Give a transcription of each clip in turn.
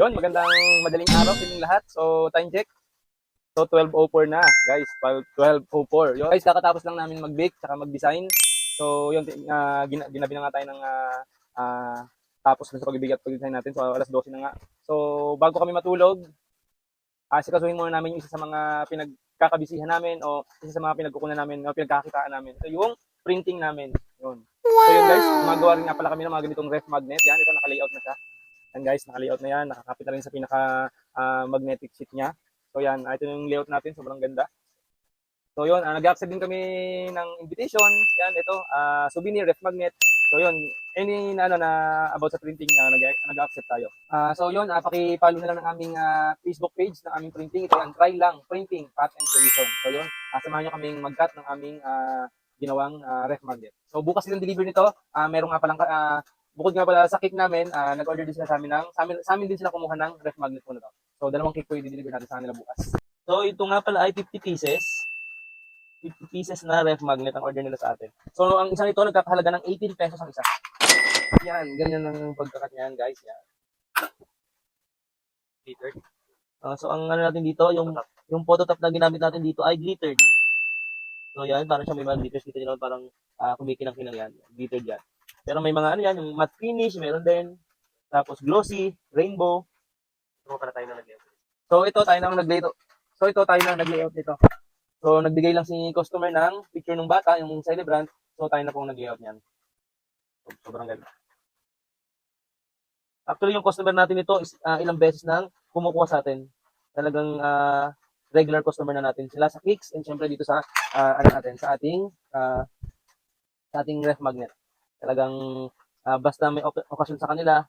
Yun, magandang madaling araw sa inyong lahat. So, time check. So, 12:04 na, guys. 12:04. Yun, guys, kakatapos lang namin mag-bake tsaka mag-design. So, yun, ginabi na nga tayo ng tapos na sa pag-ibig at pag-design natin. So, alas 12 na nga. So, bago kami matulog, sikasuhin muna namin yung isa sa mga pinagkakabisihan namin o isa sa mga pinagkukunan namin o pinagkakitaan namin. So, yung printing namin. Yun. So, yun, guys, gumagawa rin nga pala kami ng mga ganitong ref magnet. Yan, ito naka-layout na siya. Yan guys, naka-layout na yan, nakakapit na rin sa pinaka magnetic sheet niya. So yan, ito yung layout natin, sobrang ganda. So yun, nag-accept din kami ng invitation. Yan, ito, souvenir, ref magnet. So yun, any na about sa printing, nag-accept tayo. So yun, paki-follow na lang ng aming Facebook page ng aming printing. Ito yan, try lang, printing, cut and creation. So yun, samahan nyo kaming mag-cut ng aming ginawang ref magnet. So bukas silang deliver nito, meron nga palang bukod nga pala sa cake namin, nag-order din sila sa amin din sila kumuha ng ref magnet po na to. So, dalawang cake po i-deliver natin sa kanila bukas. So, ito nga pala ay 50 pieces. 50 pieces na ref magnet ang order nila sa atin. So, ang isang ito nagkakahalaga ng 18 pesos ang isa. Yan, ganyan ang pagkakat niyan, guys. Yan. Glittered. So, ang ano natin dito, yung phototop na ginamit natin dito ay glittered. So, yan, parang siya may mga glitters dito nila, parang kumikinang-kinang yan. Glittered yan. Pero may mga ano yan, yung matte finish, meron din. Tapos glossy, rainbow. Ito pala tayo na nag-layout. So ito tayo na nag-layout nito. So nagbigay lang si customer ng picture ng bata, yung celebrant. So tayo na pong nag-layout niyan. Sobrang ganda. Actually yung customer natin ito is ilang beses nang kumukuha sa atin. Talagang regular customer na natin sila sa Kicks and syempre dito sa sa ating ref magnet. Talagang basta may okasyon sa kanila,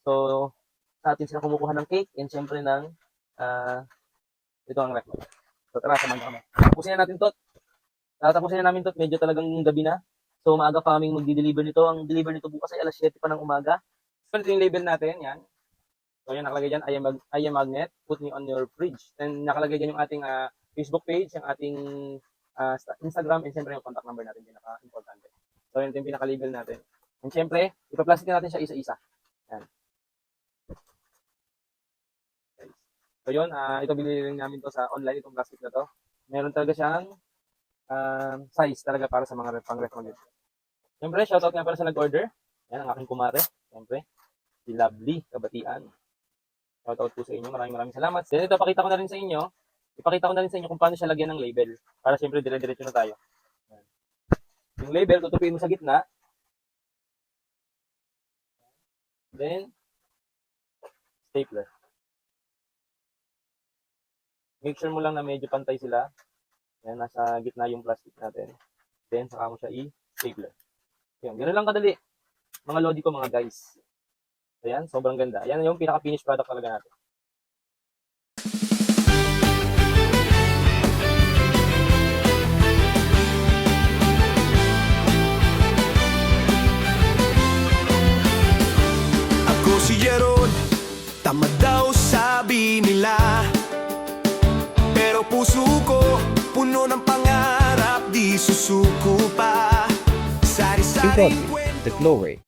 so sa atin sila kumukuha ng cake and syempre ng ito ang ref. So tara, samahan kami. Tapusin na natin to. Tatapusin na namin to. Medyo talagang gabi na. So maaga pa kaming magdi-deliver nito. Ang deliver nito bukas ay alas 7 pa ng umaga. So ito yung label natin, yan. So yan nakalagay dyan, I am magnet, put me on your fridge. And nakalagay dyan yung ating Facebook page, yung ating Instagram, and syempre yung contact number natin, pinaka-importante. So, yun yung pinaka-label natin. And syempre, ipaplastic natin siya isa-isa. Yan. Okay. So, yun. Ito binili rin namin to sa online, itong plastic na to. Meron talaga siyang size talaga para sa mga pang-ref magnet. Syempre, shoutout nga para sa nag-order. Yan, ang aking kumare. Syempre, si Lovely, kabatian. Shoutout po sa inyo. Maraming salamat. Then ito, ipakita ko na rin sa inyo kung paano siya lagyan ng label. Para syempre, dire-diretso na tayo. Yan. Yung label, tutupin mo sa gitna. Then, stapler. Make sure mo lang na medyo pantay sila. Yan, nasa gitna yung plastic natin. Then, saka mo siya i-stapler. Yan, ganoon lang kadali. Mga lodi ko, mga guys. Ayan, sobrang ganda. Yan yung pinaka-finish product talaga natin. Si Jeron, tamad daw sabi nila, pero puso ko puno ng pangarap, di susuko pa. Sari-saring The Glory.